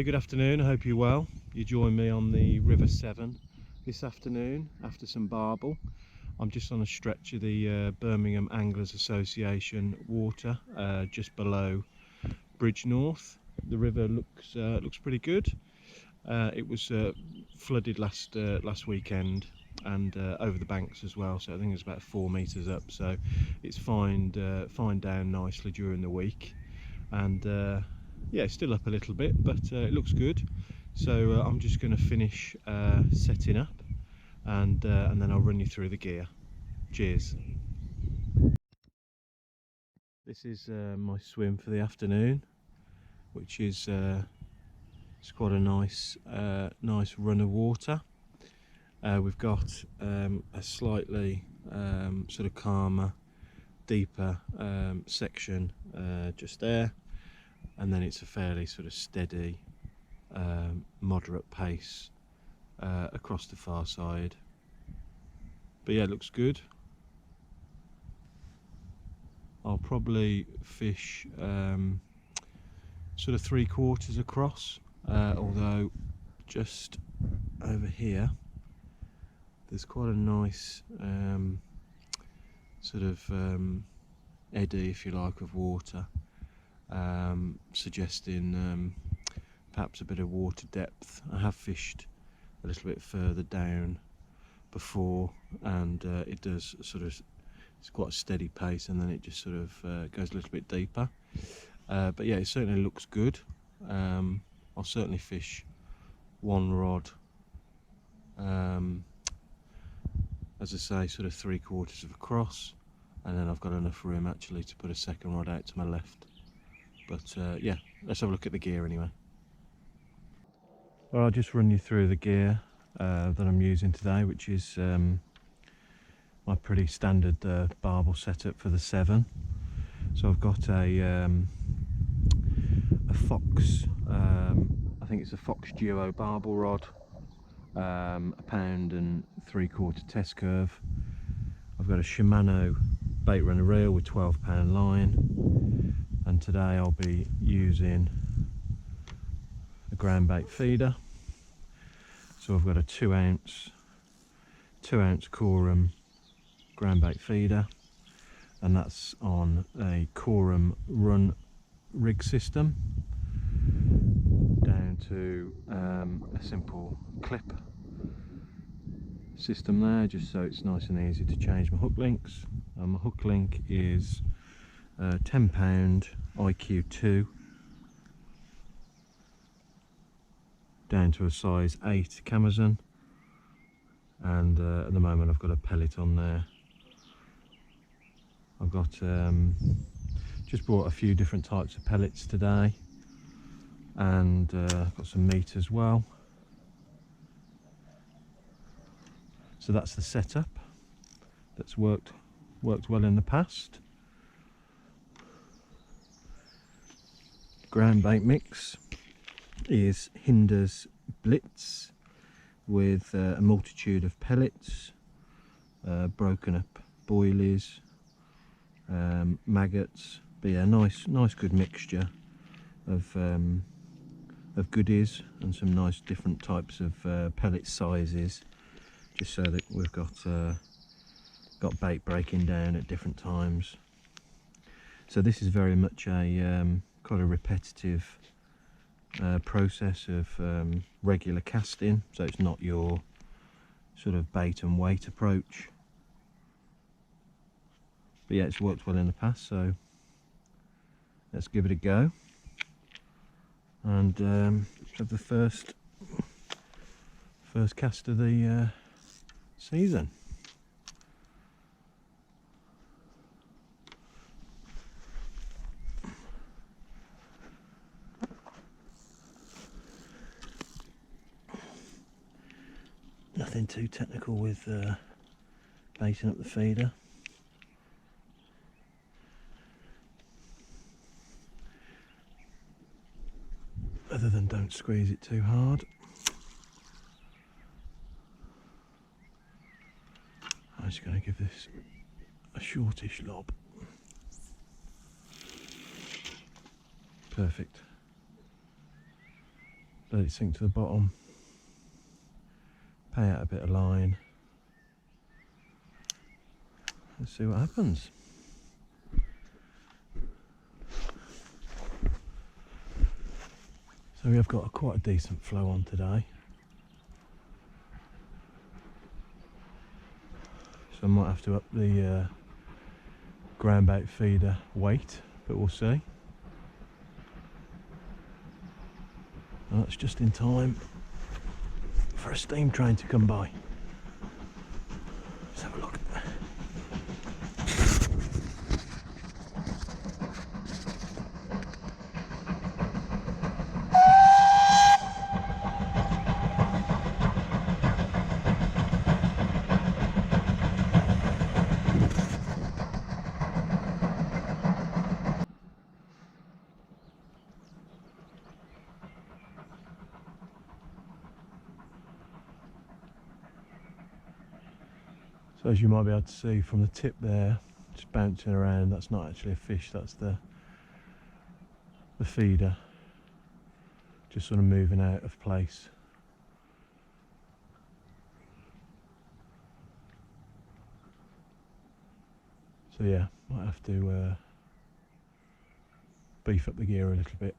good afternoon. I hope you're well. You join me on the River Severn this afternoon after some barbel. I'm just on a stretch of the Birmingham Anglers Association water just below Bridgnorth. The river looks pretty good. It was flooded last weekend and over the banks as well, so I think it's about 4 meters up, so it's fined down nicely during the week. And yeah, it's still up a little bit, but it looks good. So I'm just going to finish setting up, and then I'll run you through the gear. Cheers. This is my swim for the afternoon, which is it's quite a nice run of water. We've got a slightly sort of calmer, deeper section just there, and then it's a fairly sort of steady, moderate pace across the far side. But yeah, it looks good. I'll probably fish sort of 3/4 across, although just over here there's quite a nice sort of eddy, if you like, of water, suggesting perhaps a bit of water depth. I have fished a little bit further down before, and it does sort of, it's quite a steady pace, and then it just sort of goes a little bit deeper. But yeah, it certainly looks good. I'll certainly fish one rod, as I say, sort of 3/4 across, and then I've got enough room actually to put a second rod out to my left. But yeah, let's have a look at the gear anyway. Well, I'll just run you through the gear that I'm using today, which is my pretty standard barbel setup for the Severn. So I've got a Fox, I think it's a Fox Duo barbel rod, a 1 3/4 test curve. I've got a Shimano bait runner reel with 12-pound line, and today I'll be using a ground bait feeder. So I've got a 2-ounce Corum ground bait feeder, and that's on a Corum run rig system, down to a simple clip system there, just so it's nice and easy to change my hook links. My hook link is 10-pound IQ2 down to a size 8 Camazon, and at the moment I've got a pellet on there. I've got just bought a few different types of pellets today, and I've got some meat as well. So that's the setup that's worked well in the past. Ground bait mix is Hinder's Blitz with a multitude of pellets, broken up boilies, maggots. But yeah, nice good mixture of goodies, and some nice different types of pellet sizes, just so that we've got bait breaking down at different times. So this is very much a quite a repetitive process of regular casting, so it's not your sort of bait and weight approach. But yeah, it's worked well in the past, so let's give it a go and have the first cast of the season. Nothing too technical with baiting up the feeder. Other than don't squeeze it too hard. I'm just going to give this a shortish lob. Perfect. let it sink to the bottom, pay out a bit of line. Let's see what happens. So we have got quite a decent flow on today. So I might have to up the ground bait feeder weight, but we'll see. And that's just in time for a steam train to come by. Let's have a look. So as you might be able to see from the tip there, just bouncing around, that's not actually a fish, that's the feeder, just sort of moving out of place. So yeah, might have to beef up the gear a little bit.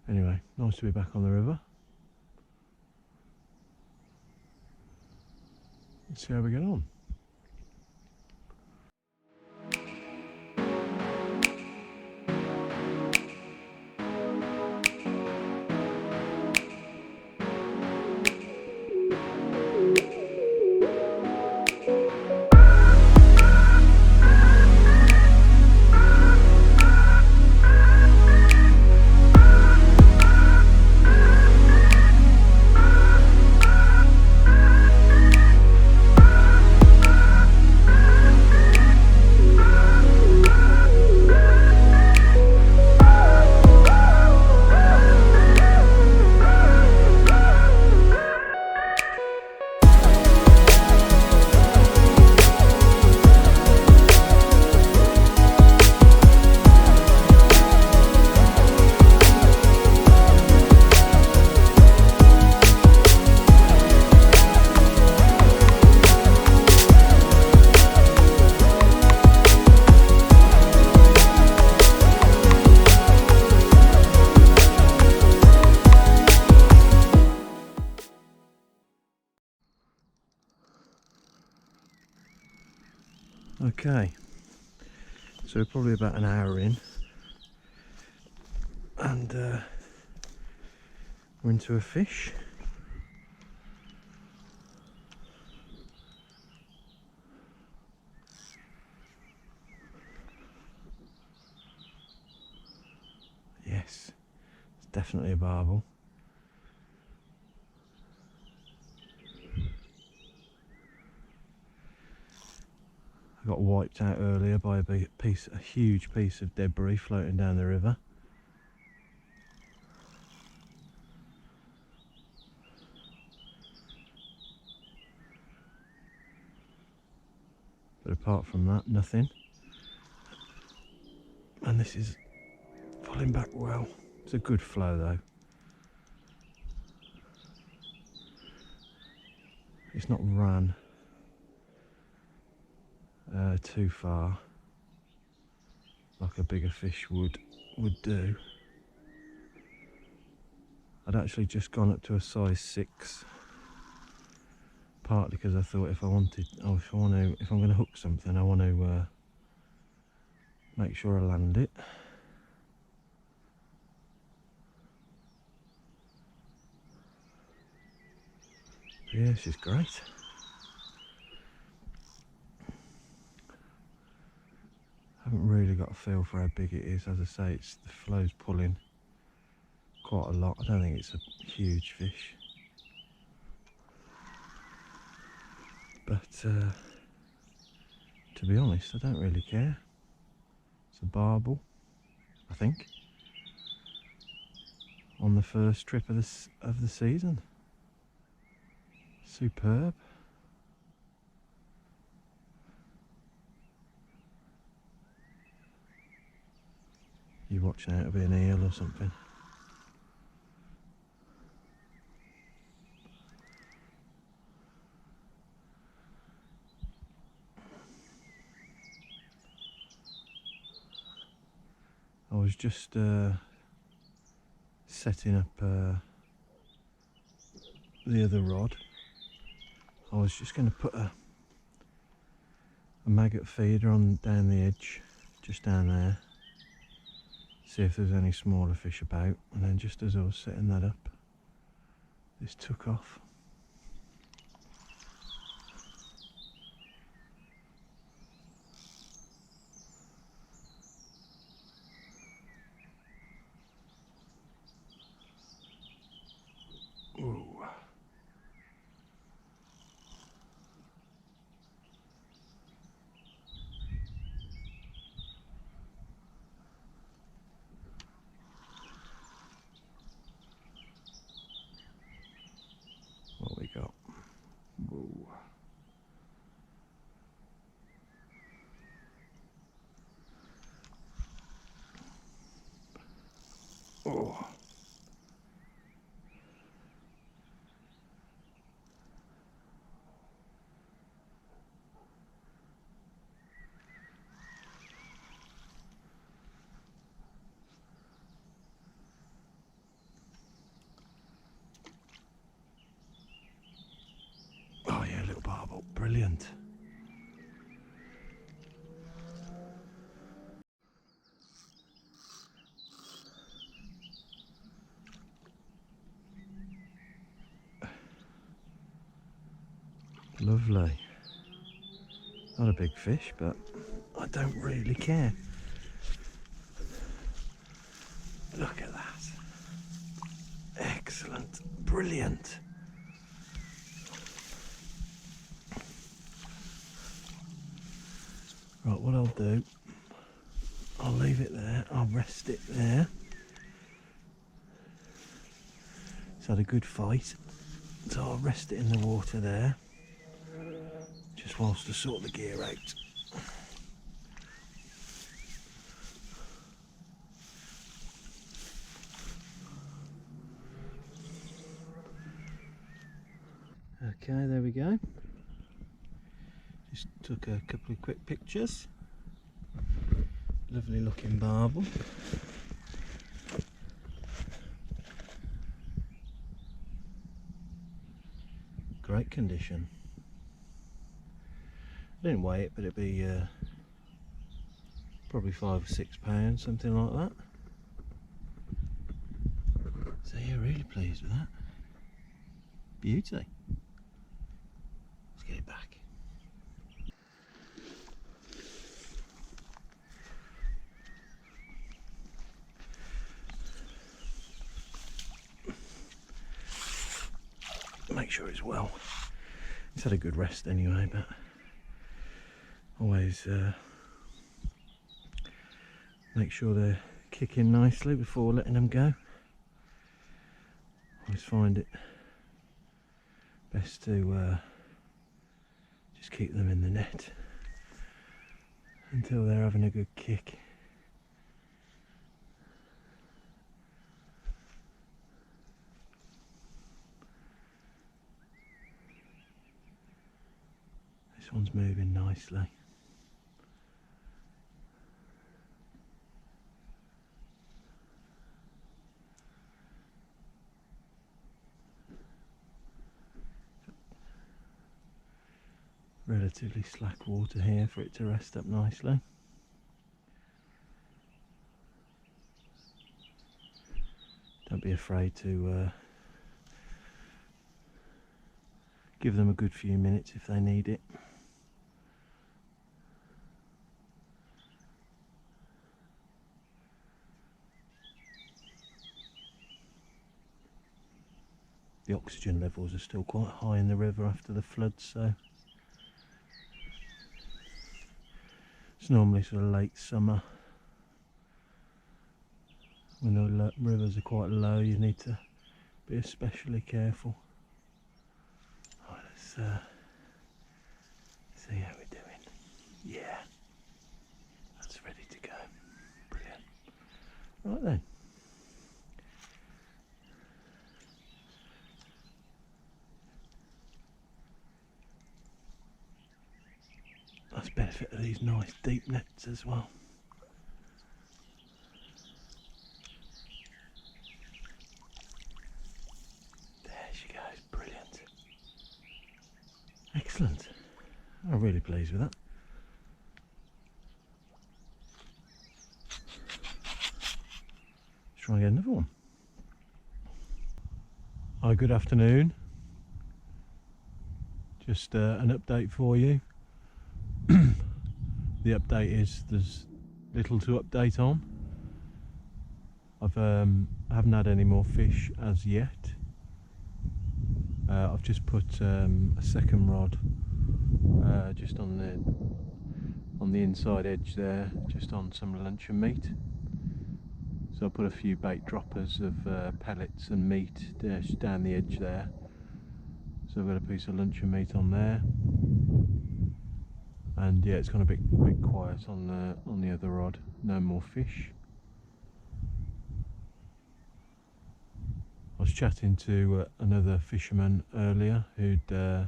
Anyway, nice to be back on the river. Let's see how we get on. Okay, so we're probably about an hour in, and we're into a fish. Yes, it's definitely a barbel. I got wiped out earlier by a huge piece of debris floating down the river. But apart from that, nothing. And this is pulling back well. It's a good flow though. It's not ran too far like a bigger fish would do. I'd actually just gone up to a size 6, partly because I thought if I'm going to hook something, I want to make sure I land it. Yeah, she's great. Haven't really got a feel for how big it is. As I say, the flow's pulling quite a lot. I don't think it's a huge fish, but to be honest, I don't really care. It's a barbel, I think, on the first trip of the season. Superb. You're watching out to be an eel or something. I was just setting up the other rod. I was just going to put a maggot feeder on down the edge, just down there, see if there's any smaller fish about, and then just as I was setting that up, this took off. Ooh. What we got? Whoa. Oh. Oh yeah, little barbel, brilliant. Lovely. Not a big fish, but I don't really care. Look at that. Excellent. Brilliant. Right, what I'll do, I'll leave it there. I'll rest it there. It's had a good fight. So I'll rest it in the water there. Just whilst I sort the gear out. Okay, there we go. Just took a couple of quick pictures. Lovely looking barbel. Great condition. I didn't weigh it, but it'd be probably 5 or 6 pounds, something like that. So yeah, really pleased with that. Beauty. Let's get it back. Make sure it's well. It's had a good rest anyway, but always make sure they're kicking nicely before letting them go. Always find it best to just keep them in the net until they're having a good kick. This one's moving nicely. Relatively slack water here for it to rest up nicely. Don't be afraid to give them a good few minutes if they need it. The oxygen levels are still quite high in the river after the floods, so it's normally sort of late summer when the rivers are quite low. You need to be especially careful. Right, let's see how we're doing. Yeah, that's ready to go. Brilliant. Right then. That's the benefit of these nice deep nets as well. There she goes, brilliant. Excellent. I'm really pleased with that. Let's try and get another one. Hi, good afternoon. Just an update for you. The update is there's little to update on. I haven't had any more fish as yet. I've just put a second rod just on the inside edge there, just on some luncheon meat. So I put a few bait droppers of pellets and meat just down the edge there. So I've got a piece of luncheon meat on there. And yeah, it's gone a bit quiet on the other rod. No more fish. I was chatting to another fisherman earlier who'd I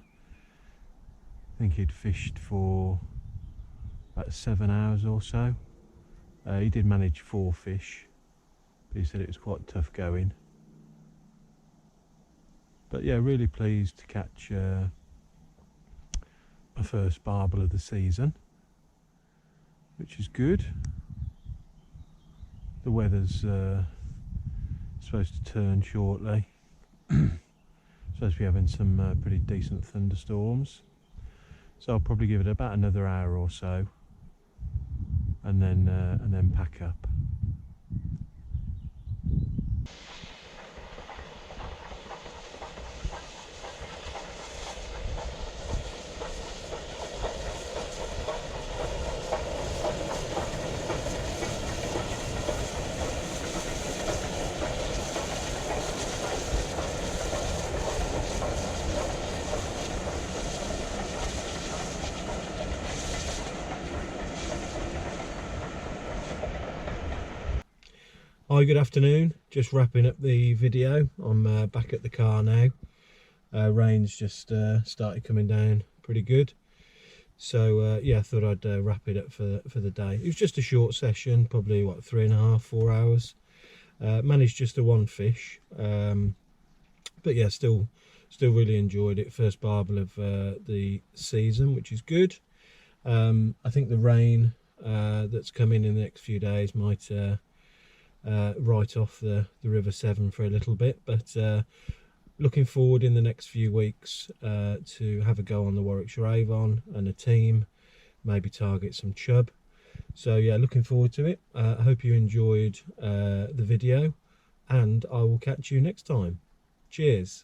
think he'd fished for about 7 hours or so. He did manage 4 fish, but he said it was quite tough going. But yeah, really pleased to catch my first barbel of the season, which is good. The weather's supposed to turn shortly. Supposed to be having some pretty decent thunderstorms, so I'll probably give it about another hour or so, and then pack up. Hi, good afternoon. Just wrapping up the video. I'm back at the car now. Rain's just started coming down pretty good. So yeah, I thought I'd wrap it up for the day. It was just a short session, probably what, 3.5, 4 hours. Managed just the one fish, but yeah, still really enjoyed it. First barbel of the season, which is good. I think the rain that's coming in the next few days might write off the River Severn for a little bit, but looking forward in the next few weeks to have a go on the Warwickshire Avon and a team, maybe target some chub. So yeah, looking forward to it. I hope you enjoyed the video, and I will catch you next time. Cheers.